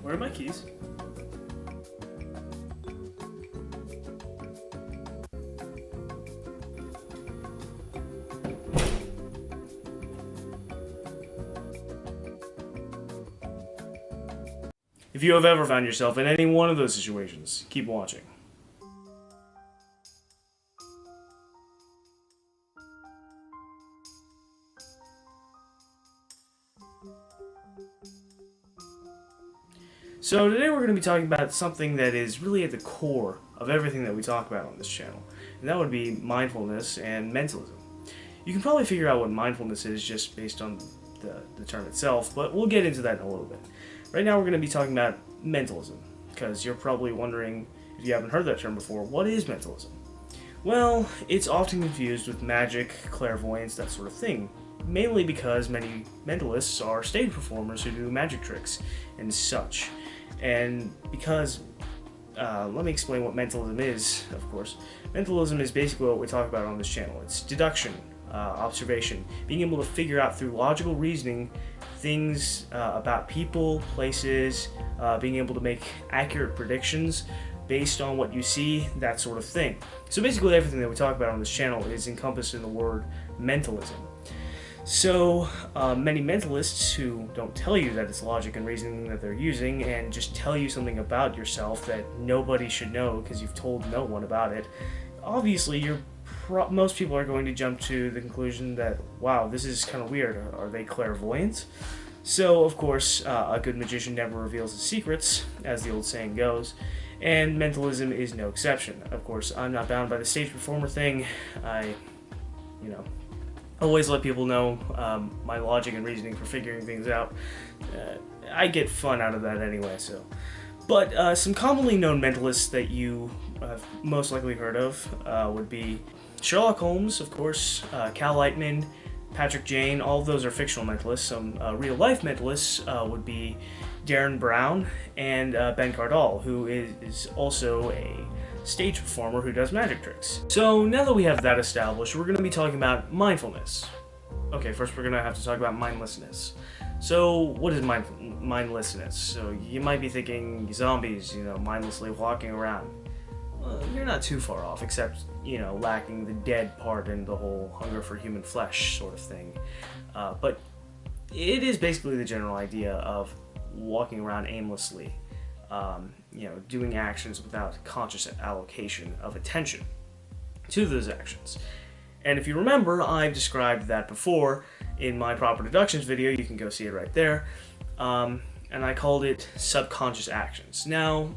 Where are my keys? If you have ever found yourself in any one of those situations, keep watching. So today we're going to be talking about something that is really at the core of everything that we talk about on this channel, and that would be mindfulness and mentalism. You can probably figure out what mindfulness is just based on the term itself, but we'll get into that in a little bit. Right now we're going to be talking about mentalism, because you're probably wondering, if you haven't heard that term before, what is mentalism? Well, it's often confused with magic, clairvoyance, that sort of thing, mainly because many mentalists are stage performers who do magic tricks and such. And because, let me explain what mentalism is, of course. Mentalism is basically what we talk about on this channel. It's deduction, observation, being able to figure out through logical reasoning things about people, places, being able to make accurate predictions based on what you see, that sort of thing. So basically everything that we talk about on this channel is encompassed in the word mentalism. So many mentalists who don't tell you that it's logic and reasoning that they're using and just tell you something about yourself that nobody should know because you've told no one about it, obviously most people are going to jump to the conclusion that, wow, this is kind of weird. Are they clairvoyant? So, of course, a good magician never reveals his secrets, as the old saying goes, and mentalism is no exception. Of course, I'm not bound by the stage performer thing. I always let people know my logic and reasoning for figuring things out. I get fun out of that anyway, so. But some commonly known mentalists that you have most likely heard of would be Sherlock Holmes, of course, Cal Lightman, Patrick Jane. All of those are fictional mentalists. Some real-life mentalists would be Darren Brown and Ben Cardall, who is also a stage performer who does magic tricks. So now that we have that established, we're going to be talking about mindfulness. Okay, first we're going to have to talk about mindlessness. So what is mindlessness? So you might be thinking zombies, mindlessly walking around. Well, you're not too far off, except, lacking the dead part and the whole hunger for human flesh sort of thing. But it is basically the general idea of walking around aimlessly, doing actions without conscious allocation of attention to those actions. And if you remember, I've described that before in my proper deductions video. You can go see it right there. And I called it subconscious actions. Now,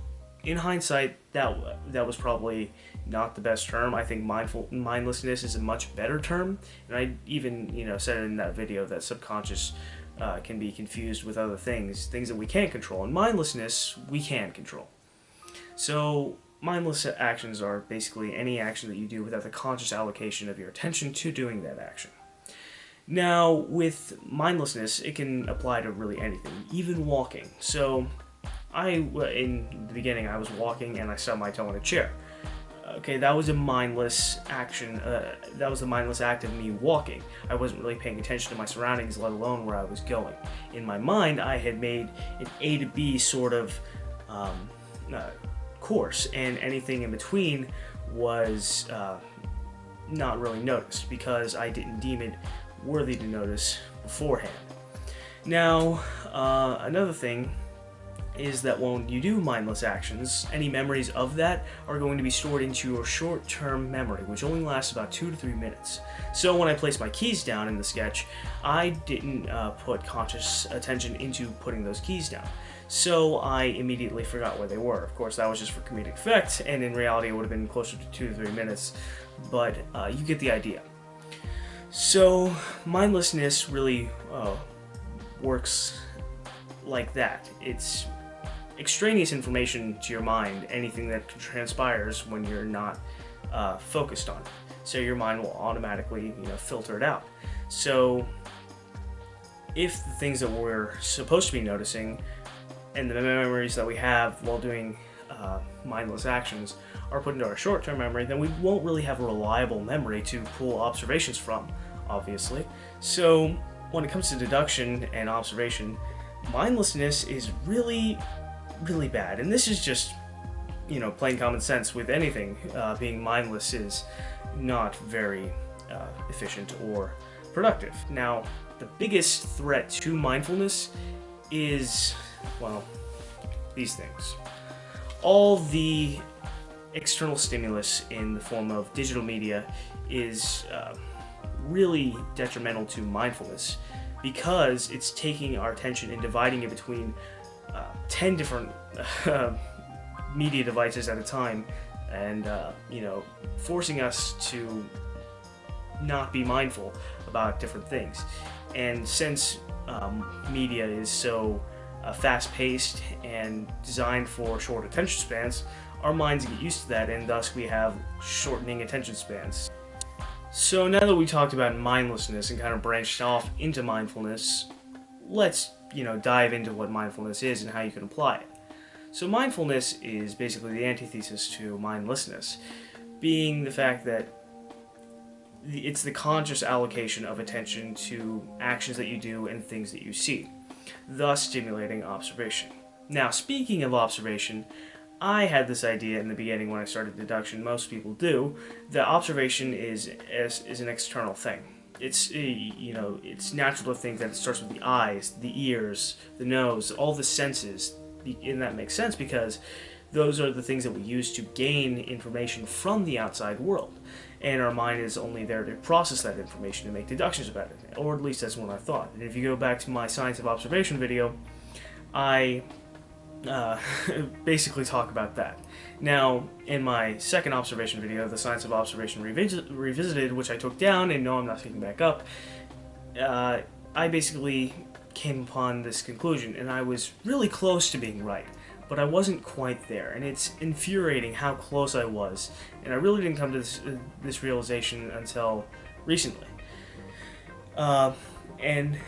in hindsight, that was probably not the best term. I think mindlessness is a much better term. And I even, said in that video that subconscious can be confused with other things that we can't control. And mindlessness, we can control. So mindless actions are basically any action that you do without the conscious allocation of your attention to doing that action. Now, with mindlessness, it can apply to really anything, even walking. So, in the beginning, I was walking and I stubbed my toe in a chair. Okay, that was a mindless action. That was the mindless act of me walking. I wasn't really paying attention to my surroundings, let alone where I was going. In my mind, I had made an A to B sort of course, and anything in between was not really noticed because I didn't deem it worthy to notice beforehand. Now, another thing is that when you do mindless actions, any memories of that are going to be stored into your short-term memory, which only lasts about 2 to 3 minutes. So when I placed my keys down in the sketch, I didn't put conscious attention into putting those keys down. So I immediately forgot where they were. Of course, that was just for comedic effect, and in reality it would have been closer to 2 to 3 minutes, but you get the idea. So mindlessness really works like that. It's extraneous information to your mind, anything that transpires when you're not focused on it. So your mind will automatically, filter it out. So if the things that we're supposed to be noticing and the memories that we have while doing mindless actions are put into our short-term memory, then we won't really have a reliable memory to pull observations from, obviously. So when it comes to deduction and observation, mindlessness is really really bad. And this is just, plain common sense with anything. Being mindless is not very efficient or productive. Now, the biggest threat to mindfulness is, well, these things. All the external stimulus in the form of digital media is really detrimental to mindfulness because it's taking our attention and dividing it between 10 different media devices at a time, and forcing us to not be mindful about different things. And since media is so fast-paced and designed for short attention spans, our minds get used to that, and thus we have shortening attention spans. So now that we talked about mindlessness and kind of branched off into mindfulness, let's dive into what mindfulness is and how you can apply it. So mindfulness is basically the antithesis to mindlessness, being the fact that it's the conscious allocation of attention to actions that you do and things that you see, thus stimulating observation. Now, speaking of observation, I had this idea in the beginning when I started deduction, most people do, that observation is an external thing. It's it's natural to think that it starts with the eyes, the ears, the nose, all the senses, and that makes sense because those are the things that we use to gain information from the outside world. And our mind is only there to process that information and make deductions about it, or at least that's what I thought. And if you go back to my Science of Observation video, I basically talk about that. Now, in my second observation video, the Science of Observation Revisited, which I took down, and no, I'm not taking back up, I basically came upon this conclusion, and I was really close to being right, but I wasn't quite there, and it's infuriating how close I was, and I really didn't come to this realization until recently. And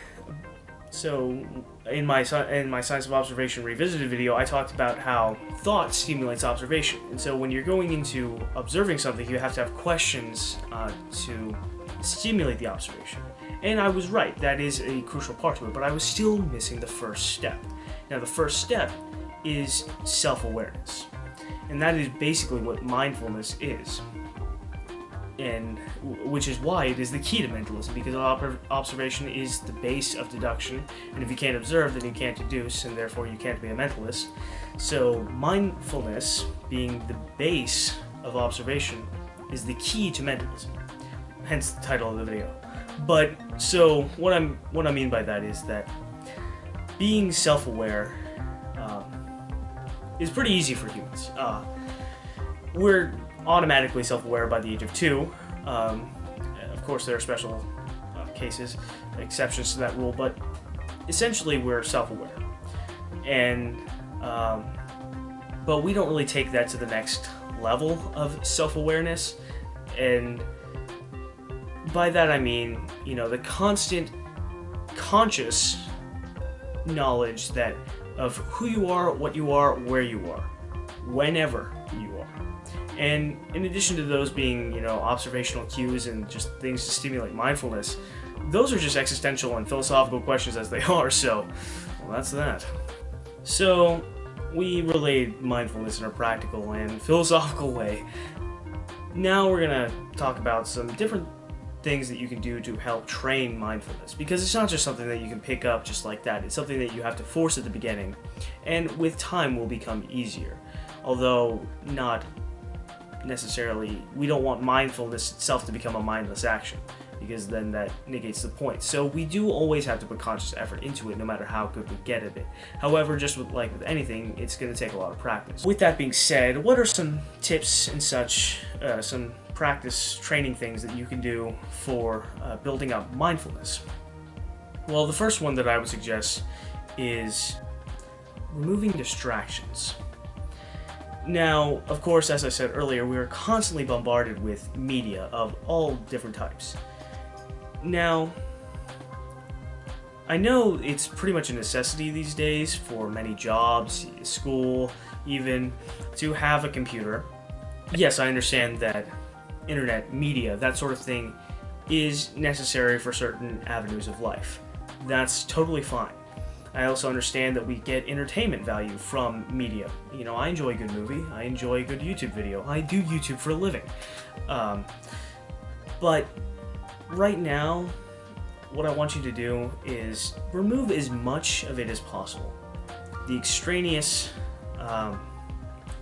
so, in my Science of Observation Revisited video, I talked about how thought stimulates observation, and so when you're going into observing something, you have to have questions to stimulate the observation. And I was right, that is a crucial part to it, but I was still missing the first step. Now, the first step is self-awareness, and that is basically what mindfulness is, and which is why it is the key to mentalism, because observation is the base of deduction, and if you can't observe, then you can't deduce, and therefore you can't be a mentalist. So mindfulness, being the base of observation, is the key to mentalism, hence the title of the video. But so what I mean by that is that being self-aware is pretty easy for humans. We're automatically self-aware by the age of 2. Of course, there are special cases, exceptions to that rule, but essentially we're self-aware, and but we don't really take that to the next level of self-awareness, and by that I mean, the constant conscious knowledge that of who you are, what you are, where you are, whenever you are. And in addition to those being, observational cues and just things to stimulate mindfulness, those are just existential and philosophical questions as they are, so, well, that's that. So, we relayed mindfulness in a practical and philosophical way. Now we're gonna talk about some different things that you can do to help train mindfulness, because it's not just something that you can pick up just like that. It's something that you have to force at the beginning, and with time will become easier, although not necessarily. We don't want mindfulness itself to become a mindless action, because then that negates the point. So we do always have to put conscious effort into it, no matter how good we get at it. However, just with anything, it's going to take a lot of practice. With that being said, what are some tips and such, some practice training things that you can do for building up mindfulness? Well, the first one that I would suggest is removing distractions. Now, of course, as I said earlier, we are constantly bombarded with media of all different types. Now, I know it's pretty much a necessity these days for many jobs, school, even, to have a computer. Yes, I understand that internet, media, that sort of thing is necessary for certain avenues of life. That's totally fine. I also understand that we get entertainment value from media. You know, I enjoy a good movie, I enjoy a good YouTube video, I do YouTube for a living. But right now, what I want you to do is remove as much of it as possible. The extraneous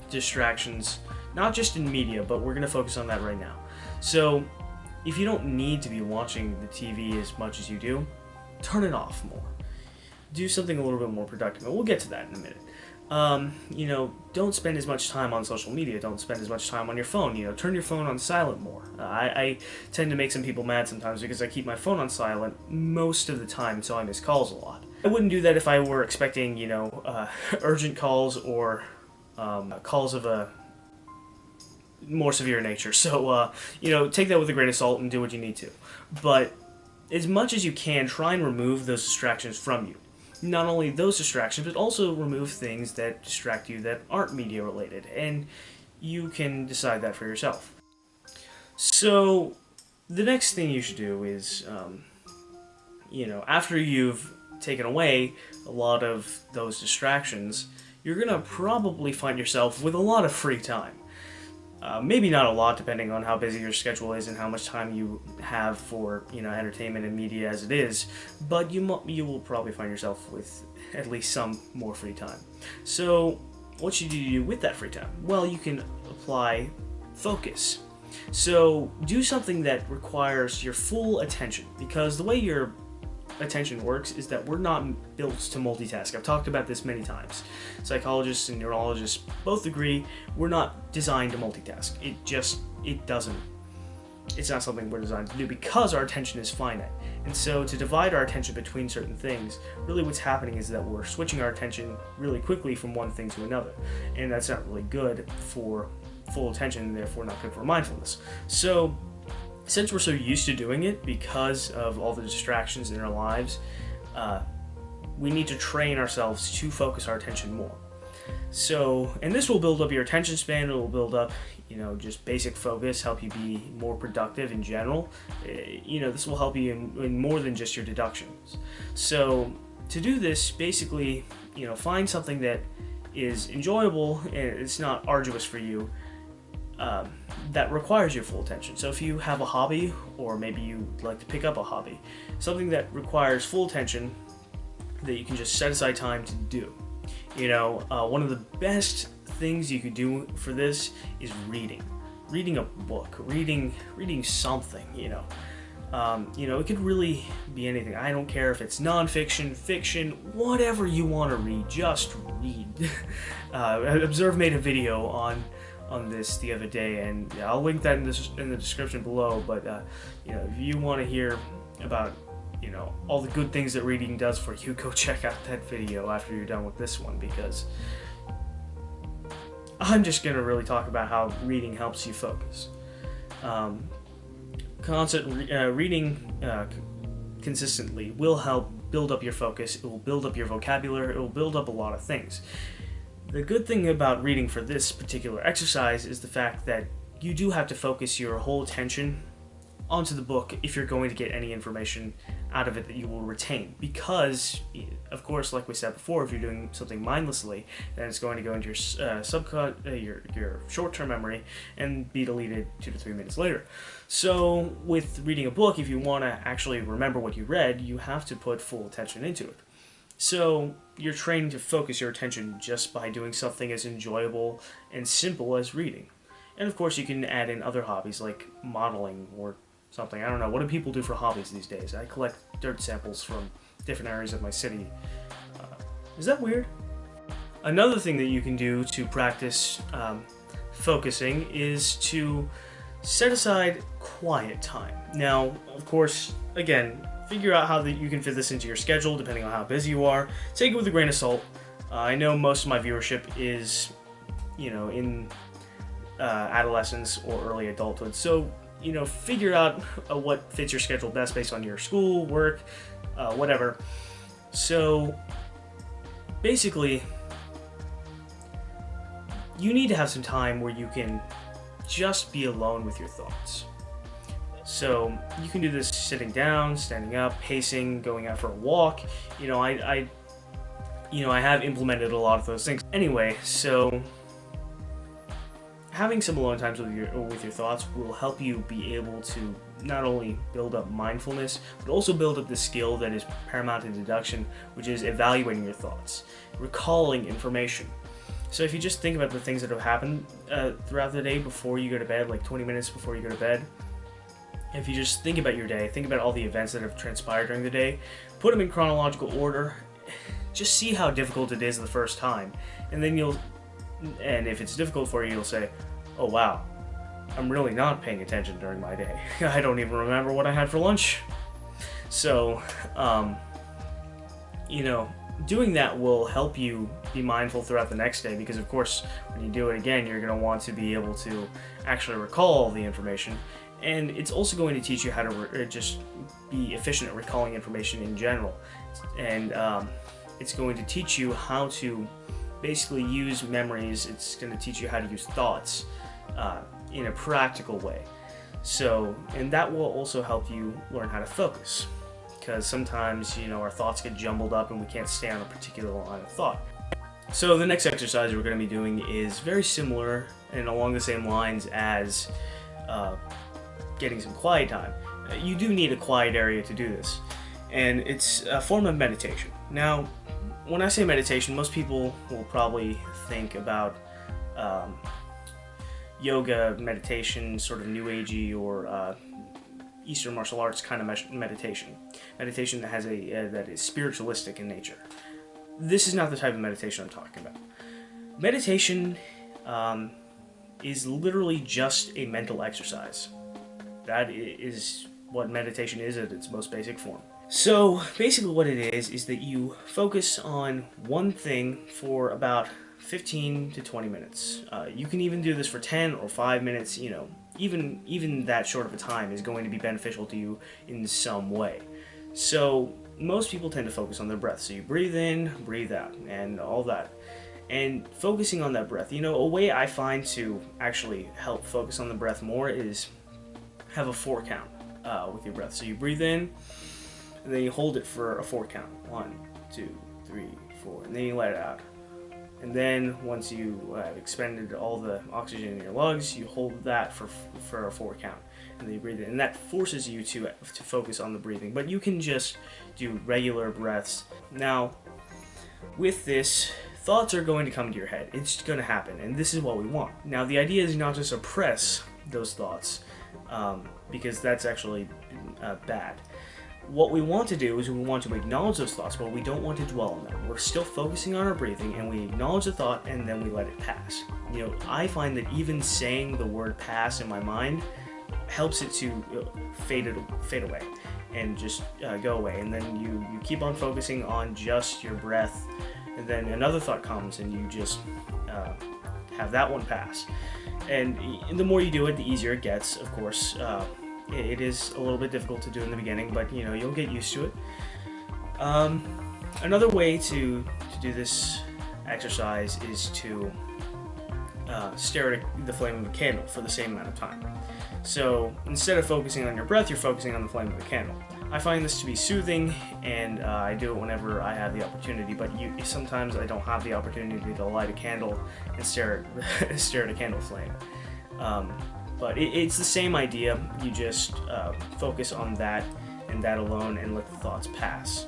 distractions, not just in media, but we're going to focus on that right now. So, if you don't need to be watching the TV as much as you do, turn it off more. Do something a little bit more productive, and we'll get to that in a minute. You know, don't spend as much time on social media. Don't spend as much time on your phone. You know, turn your phone on silent more. I tend to make some people mad sometimes because I keep my phone on silent most of the time, so I miss calls a lot. I wouldn't do that if I were expecting, you know, urgent calls or calls of a more severe nature. So, you know, take that with a grain of salt and do what you need to. But as much as you can, try and remove those distractions from you. Not only those distractions, but also remove things that distract you that aren't media related, and you can decide that for yourself. So, the next thing you should do is, you know, after you've taken away a lot of those distractions, you're gonna probably find yourself with a lot of free time. Maybe not a lot, depending on how busy your schedule is and how much time you have for, you know, entertainment and media as it is, but you will probably find yourself with at least some more free time. So, what should you do with that free time? Well, you can apply focus. So, do something that requires your full attention, because the way your attention works is that we're not built to multitask. I've talked about this many times. Psychologists and neurologists both agree we're not designed to multitask. It's not something we're designed to do because our attention is finite. And so to divide our attention between certain things, really what's happening is that we're switching our attention really quickly from one thing to another. And that's not really good for full attention and therefore not good for mindfulness. So since we're so used to doing it because of all the distractions in our lives, we need to train ourselves to focus our attention more. So, and this will build up your attention span, it will build up, you know, just basic focus, help you be more productive in general. You know, this will help you in more than just your deductions. So, to do this, basically, you know, find something that is enjoyable and it's not arduous for you, that requires your full attention. So if you have a hobby, or maybe you like to pick up a hobby, something that requires full attention that you can just set aside time to do. You know, one of the best things you could do for this is reading. Reading a book, reading something, you know. You know, it could really be anything. I don't care if it's nonfiction, fiction, whatever you want to read, just read. Observe made a video on this the other day, and I'll link that in the description below, but you know, if you want to hear about, you know, all the good things that reading does for you, go check out that video after you're done with this one, because I'm just going to really talk about how reading helps you focus. Reading consistently will help build up your focus, it will build up your vocabulary, it will build up a lot of things. The good thing about reading for this particular exercise is the fact that you do have to focus your whole attention onto the book if you're going to get any information out of it that you will retain. Because, of course, like we said before, if you're doing something mindlessly, then it's going to go into your your short-term memory and be deleted 2 to 3 minutes later. So with reading a book, if you want to actually remember what you read, you have to put full attention into it. So you're trained to focus your attention just by doing something as enjoyable and simple as reading. And of course you can add in other hobbies like modeling or something. I don't know, what do people do for hobbies these days? I collect dirt samples from different areas of my city. Is that weird? Another thing that you can do to practice focusing is to set aside quiet time. Now, of course, again, figure out how you can fit this into your schedule depending on how busy you are. Take it with a grain of salt. I know most of my viewership is, you know, in adolescence or early adulthood. So, you know, figure out what fits your schedule best based on your school, work, whatever. So, basically, you need to have some time where you can just be alone with your thoughts. So you can do this sitting down, standing up, pacing, going out for a walk. You know, I you know, I have implemented a lot of those things. Anyway, so having some alone times with your thoughts will help you be able to not only build up mindfulness, but also build up the skill that is paramount in deduction, which is evaluating your thoughts, recalling information. So if you just think about the things that have happened throughout the day before you go to bed, like 20 minutes before you go to bed, if you just think about your day, think about all the events that have transpired during the day, put them in chronological order, just see how difficult it is the first time, and then and if it's difficult for you, you'll say, oh wow, I'm really not paying attention during my day. I don't even remember what I had for lunch. So, you know, doing that will help you be mindful throughout the next day, because of course, when you do it again, you're going to want to be able to actually recall all the information. And it's also going to teach you how to just be efficient at recalling information in general. And it's going to teach you how to basically use memories. It's going to teach you how to use thoughts in a practical way. So, and that will also help you learn how to focus, because sometimes, you know, our thoughts get jumbled up and we can't stay on a particular line of thought. So the next exercise we're going to be doing is very similar and along the same lines as getting some quiet time. You do need a quiet area to do this, and it's a form of meditation. Now, when I say meditation, most people will probably think about yoga, meditation, sort of new agey or Eastern martial arts kind of meditation. Meditation that has that is spiritualistic in nature. This is not the type of meditation I'm talking about. Meditation is literally just a mental exercise. That is what meditation is at its most basic form. So basically what it is that you focus on one thing for about 15 to 20 minutes. You can even do this for 10 or 5 minutes. You know, even that short of a time is going to be beneficial to you in some way. So most people tend to focus on their breath. So you breathe in, breathe out, and all that. And focusing on that breath, you know, a way I find to actually help focus on the breath more is have a 4 count with your breath. So you breathe in, and then you hold it for a 4 count. 1, 2, 3, 4, and then you let it out. And then once you have expended all the oxygen in your lungs, you hold that for a 4 count, and then you breathe in. And that forces you to focus on the breathing. But you can just do regular breaths. Now, with this, thoughts are going to come to your head. It's going to happen, and this is what we want. Now, the idea is not to suppress those thoughts, because that's actually bad. What we want to do is we want to acknowledge those thoughts, but we don't want to dwell on them. We're still focusing on our breathing, and we acknowledge the thought, and then we let it pass. You know, I find that even saying the word pass in my mind helps it to fade away and just go away. And then you keep on focusing on just your breath, and then another thought comes, and you just have that one pass. And the more you do it, the easier it gets, of course. It is a little bit difficult to do in the beginning, but you know, you'll get used to it. Another way to do this exercise is to stare at the flame of a candle for the same amount of time. So instead of focusing on your breath, you're focusing on the flame of the candle. I find this to be soothing, and I do it whenever I have the opportunity, but sometimes I don't have the opportunity to light a candle and stare at a candle flame. But it's the same idea. You just focus on that and that alone and let the thoughts pass.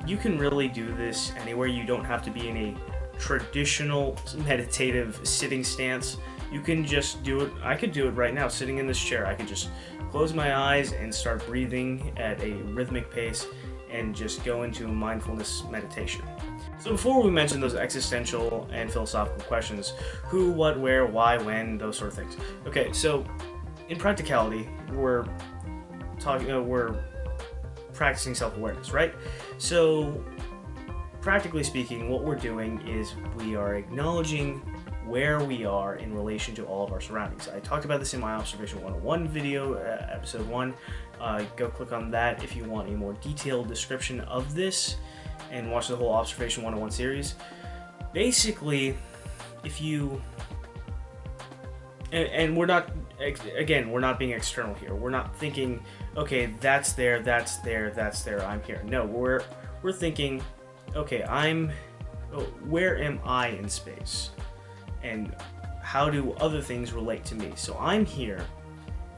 You can really do this anywhere. You don't have to be in a traditional meditative sitting stance. You can just do it. I could do it right now sitting in this chair. I could just close my eyes and start breathing at a rhythmic pace and just go into mindfulness meditation. So before we mention those existential and philosophical questions, who, what, where, why, when, those sort of things. Okay, so in practicality, we're practicing self-awareness, right? So practically speaking, what we're doing is we are acknowledging where we are in relation to all of our surroundings. I talked about this in my Observation 101 video, episode 1. Go click on that if you want a more detailed description of this, and watch the whole Observation 101 series. Basically, if you... And we're not, again, we're not being external here. We're not thinking, okay, that's there, I'm here. No, we're thinking, okay, where am I in space? And how do other things relate to me? So I'm here,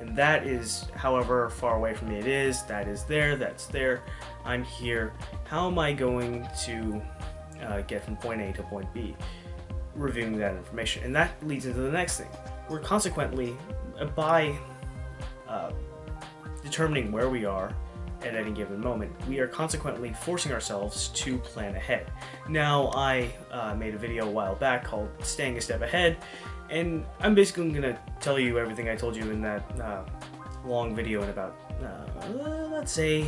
and that is however far away from me it is, that is there, that's there, I'm here. How am I going to get from point A to point B? Reviewing that information. And that leads into the next thing. We're consequently, by determining where we are at any given moment, we are consequently forcing ourselves to plan ahead. Now, I made a video a while back called Staying a Step Ahead, and I'm basically going to tell you everything I told you in that long video in about, let's say,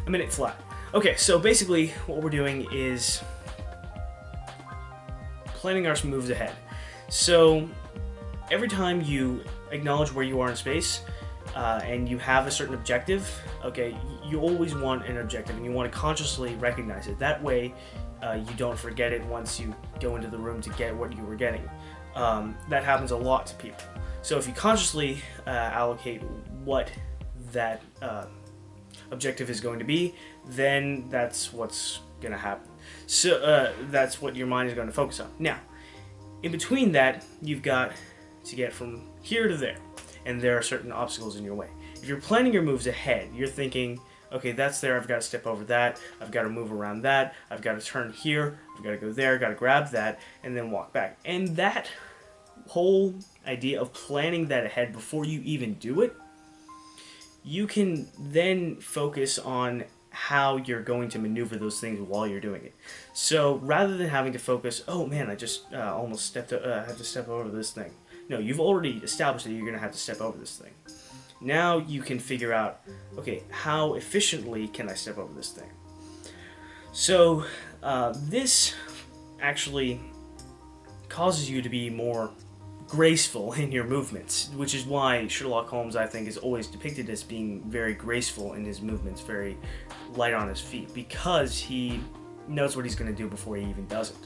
a minute flat. Okay, so basically what we're doing is planning our moves ahead. So every time you acknowledge where you are in space, and you have a certain objective, okay, you always want an objective and you want to consciously recognize it. That way you don't forget it once you go into the room to get what you were getting. That happens a lot to people. So if you consciously allocate what that objective is going to be, then that's what's going to happen. So that's what your mind is going to focus on. Now, in between that, you've got to get from here to there, and there are certain obstacles in your way. If you're planning your moves ahead, you're thinking, okay, that's there, I've got to step over that, I've got to move around that, I've got to turn here, I've got to go there, I've got to grab that, and then walk back. And that whole idea of planning that ahead before you even do it, you can then focus on how you're going to maneuver those things while you're doing it. So rather than having to focus, oh man, I just almost had to step over this thing. No, you've already established that you're going to have to step over this thing. Now you can figure out, okay, how efficiently can I step over this thing? So this actually causes you to be more graceful in your movements, which is why Sherlock Holmes, I think, is always depicted as being very graceful in his movements, very light on his feet, because he knows what he's going to do before he even does it.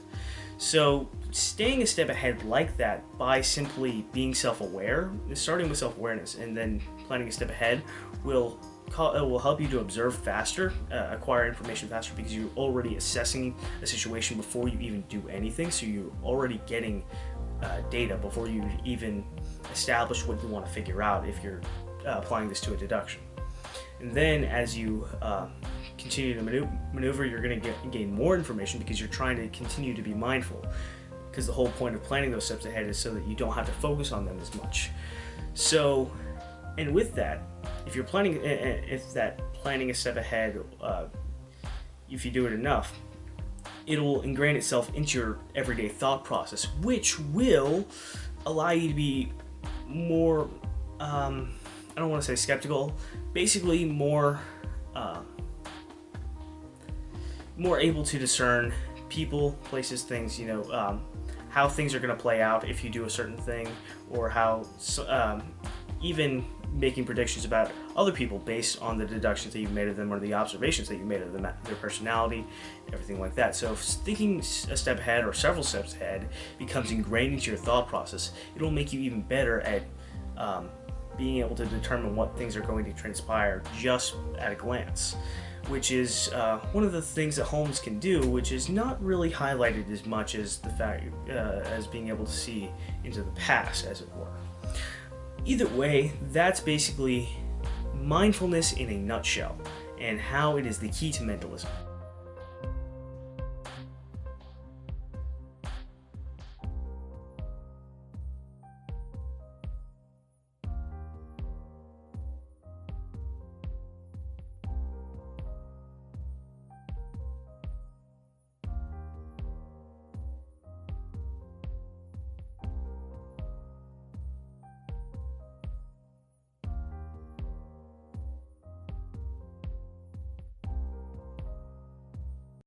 So staying a step ahead like that by simply being self-aware, starting with self-awareness and then planning a step ahead, will help you to observe faster, acquire information faster, because you're already assessing a situation before you even do anything, so you're already getting data before you even establish what you want to figure out if you're applying this to a deduction. And then as you continue to maneuver, you're going to gain more information because you're trying to continue to be mindful, because the whole point of planning those steps ahead is so that you don't have to focus on them as much. So, and with that, if you're planning, planning a step ahead, if you do it enough, it'll ingrain itself into your everyday thought process, which will allow you to be more, I don't want to say skeptical, basically more able to discern people, places, things, how things are going to play out if you do a certain thing, or how even making predictions about other people based on the deductions that you've made of them or the observations that you've made of them, their personality, everything like that. So if thinking a step ahead or several steps ahead becomes ingrained into your thought process, it'll make you even better at being able to determine what things are going to transpire just at a glance, which is one of the things that Holmes can do, which is not really highlighted as much as the fact as being able to see into the past, as it were. Either way, that's basically mindfulness in a nutshell, and how it is the key to mentalism.